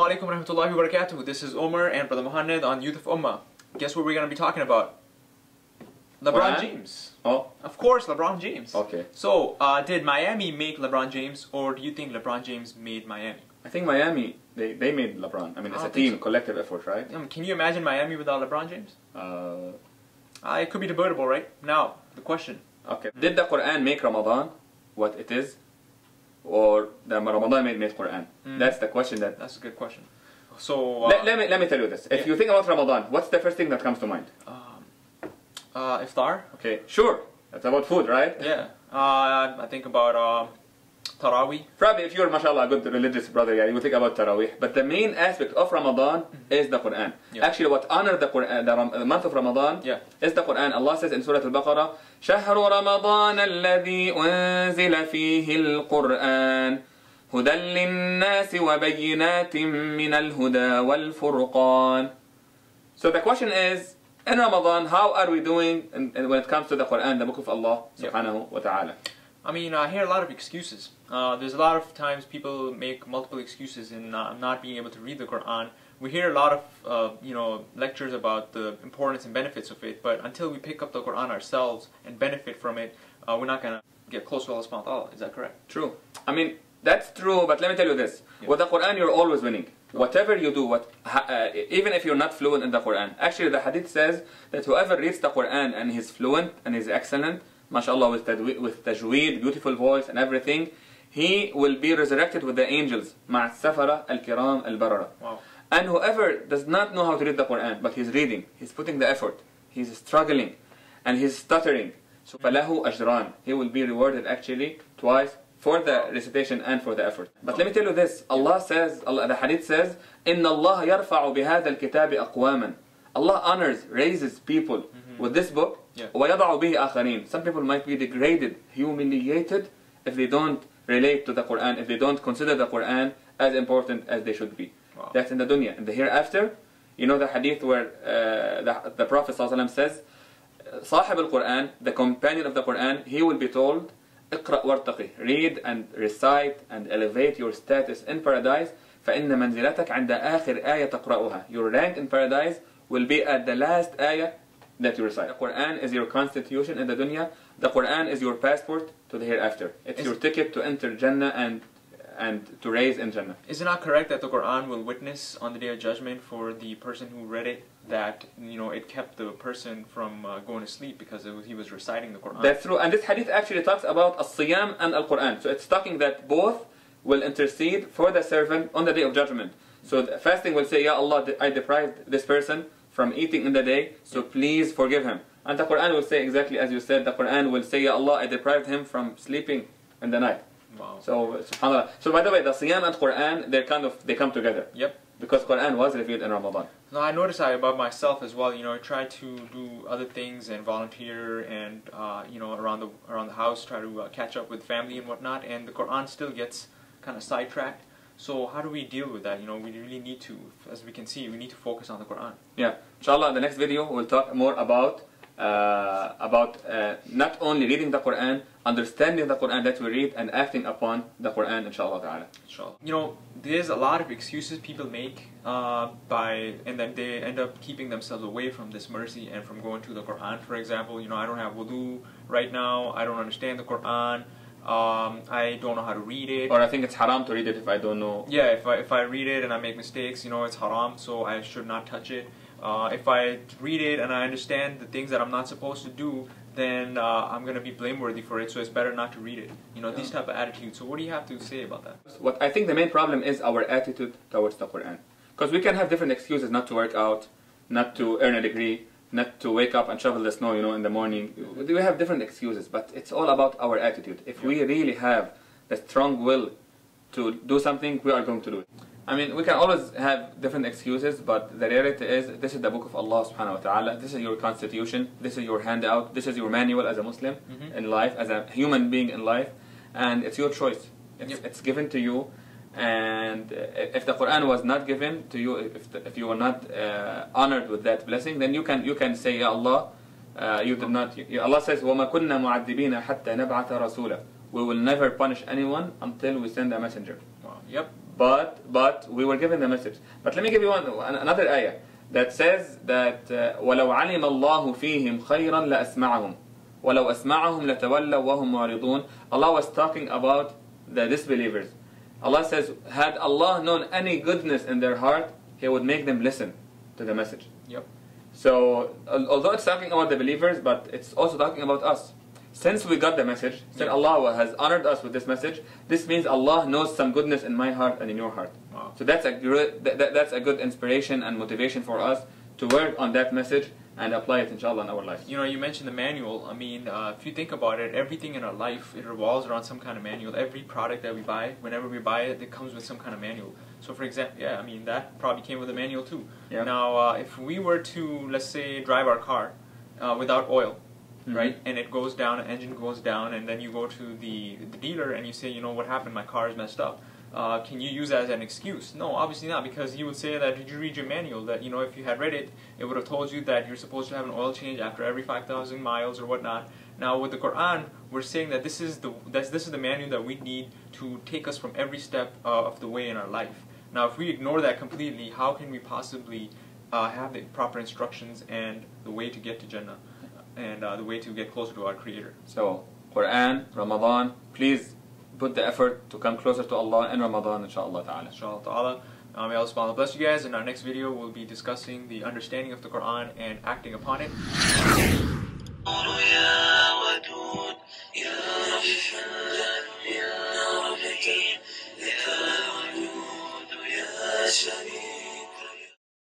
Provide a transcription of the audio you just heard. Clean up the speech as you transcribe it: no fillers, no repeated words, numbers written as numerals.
Assalamu alaikum warahmatullahi wabarakatuh. This is Omar and Brother Muhammad on Youth of Ummah. Guess what we're going to be talking about? LeBron James. Oh. Of course, LeBron James. Okay. So, did Miami make LeBron James, or do you think LeBron James made Miami? I think Miami, they made LeBron. I mean, it's a team, collective effort, right? Can you imagine Miami without LeBron James? It could be debatable, right? Now, the question. Okay. Did the Quran make Ramadan what it is? Or the Ramadan made Quran? That's the question. That's a good question. So let me tell you this. If you think about Ramadan, what's the first thing that comes to mind? Iftar. Okay, sure. That's about food, right? Yeah. I think about Taraweeh. Probably if you're, mashallah, a good religious brother, yeah, you think about Taraweeh. But the main aspect of Ramadan is the Quran. Yeah. Actually, what honors the Quran, the month of Ramadan, is the Quran. Allah says in Surah Al-Baqarah, شهر رمضان الذي أنزل فيه القرآن هدى للناس وبينات من الهدى والفرقان. So the question is, in Ramadan, how are we doing when it comes to the Quran, the book of Allah subhanahu wa ta'ala? I mean, I hear a lot of excuses. There's a lot of times people make multiple excuses in not being able to read the Quran. We hear a lot of lectures about the importance and benefits of it, but until we pick up the Quran ourselves and benefit from it, we're not going to get close to Allah subhanahu wa ta'ala. Is that correct? True. I mean, that's true, but let me tell you this. With the Quran, you're always winning. Whatever you do, even if you're not fluent in the Quran. Actually, the hadith says that whoever reads the Quran and he's fluent and he's excellent, mashallah, with tajweed, beautiful voice and everything, he will be resurrected with the angels. مع السفرة الكرام البررة. Wow. And whoever does not know how to read the Quran, but he's reading, he's putting the effort, he's struggling, and he's stuttering, so فَلَهُ أَجْران. He will be rewarded actually twice for the recitation and for the effort. But let me tell you this, Allah says, the hadith says, إِنَّ اللَّهَ يَرْفَعُ بِهَذَا الْكِتَابِ أَقْوَامًا. Allah honors, raises people with this book, وَيَضَعُ بِهِ آخَرِينَ. Some people might be degraded, humiliated, if they don't relate to the Quran, if they don't consider the Quran as important as they should be. Wow. That's in the dunya. In the hereafter, you know the hadith where the Prophet ﷺ says, صاحب القرآن, the companion of the Quran, he will be told, اقرأ وارتقي, read and recite and elevate your status in paradise, فإن منزلتك عند آخر آية تقرأها. Your rank in paradise will be at the last ayah that you recite. The Quran is your constitution in the dunya. The Quran is your passport to the hereafter. It's your ticket to enter Jannah and to raise in Jannah. Is it not correct that the Quran will witness on the Day of Judgment for the person who read it, that it kept the person from going to sleep because he was reciting the Quran? That's true, and this hadith actually talks about as-siyam and al-Quran. So it's talking that both will intercede for the servant on the Day of Judgment. So the fasting will say, Ya Allah, I deprived this person from eating in the day, so please forgive him. And the Quran will say exactly as you said. The Quran will say, Ya Allah, I deprived him from sleeping in the night. Wow. So, subhanAllah. So by the way, the Siyam and Quran, they come together. Yep. Because Quran was revealed in Ramadan. No, I notice about myself as well. I try to do other things and volunteer and around the house, try to catch up with family and whatnot. And the Quran still gets kind of sidetracked. So how do we deal with that? We really need to, as we can see, we need to focus on the Quran. Yeah. Inshallah, in the next video we'll talk more about not only reading the Quran, understanding the Quran that we read, and acting upon the Quran, inshallah ta'ala. Inshallah. There's a lot of excuses people make and then they end up keeping themselves away from this mercy and from going to the Quran. For example, I don't have wudu right now, I don't understand the Quran, I don't know how to read it. Or I think it's haram to read it if I don't know. Yeah, if I read it and I make mistakes, it's haram, so I should not touch it. If I read it and I understand the things that I'm not supposed to do, then I'm going to be blameworthy for it, so it's better not to read it. These type of attitudes. So what do you have to say about that? What I think the main problem is our attitude towards the Quran. Because we can have different excuses not to work out, not to earn a degree, not to wake up and shovel the snow, in the morning. We have different excuses, but it's all about our attitude. If we really have the strong will to do something, we are going to do it. I mean, we can always have different excuses, but the reality is, this is the book of Allah subhanahu wa ta'ala, this is your constitution, this is your handout, this is your manual as a Muslim in life, as a human being in life, and it's your choice. It's given to you, and if the Quran was not given to you, if you were not honored with that blessing, then you can say, Ya Allah, you did not. Allah says, وَمَا كُنَّا مُعَذِّبِينَ حَتَّى نَبْعَثَ رَسُولًا. We will never punish anyone until we send a messenger. Wow. Yep. but we were given the message. But let me give you another ayah that says that وَلَوْ عَلِمَ اللَّهُ فِيهِمْ خَيْرًا لَأَسْمَعَهُم وَلَوْ أَسْمَعَهُم لَتَوَلَّوْا وَهُمْ مُعْرِضُونَ. Allah was talking about the disbelievers. Allah says, had Allah known any goodness in their heart, He would make them listen to the message. Yep. So, although it's talking about the believers, but it's also talking about us. Since we got the message, since Allah has honored us with this message, this means Allah knows some goodness in my heart and in your heart. Wow. So that's a good inspiration and motivation for us to work on that message and apply it, inshallah, in our lives. You know, you mentioned the manual. I mean, if you think about it, everything in our life, it revolves around some kind of manual. Every product that we buy, whenever we buy it, it comes with some kind of manual. So, for example, yeah, I mean, that probably came with a manual too. Yeah. Now, if we were to, let's say, drive our car without oil, right, and it goes down, an engine goes down, and then you go to the dealer and you say, you know, what happened, my car is messed up. Can you use that as an excuse? No, obviously not, because he would say that, did you read your manual? That, you know, if you had read it, it would have told you that you're supposed to have an oil change after every 5,000 miles or whatnot. Now, with the Quran, we're saying that this is the manual that we need to take us from every step of the way in our life. Now, if we ignore that completely, how can we possibly have the proper instructions and the way to get to Jannah and the way to get closer to our Creator? So, Quran, Ramadan, please put the effort to come closer to Allah in Ramadan, inshallah ta'ala. Inshallah ta'ala. May Allah subhanahu wa ta'ala bless you guys. In our next video, we'll be discussing the understanding of the Quran and acting upon it.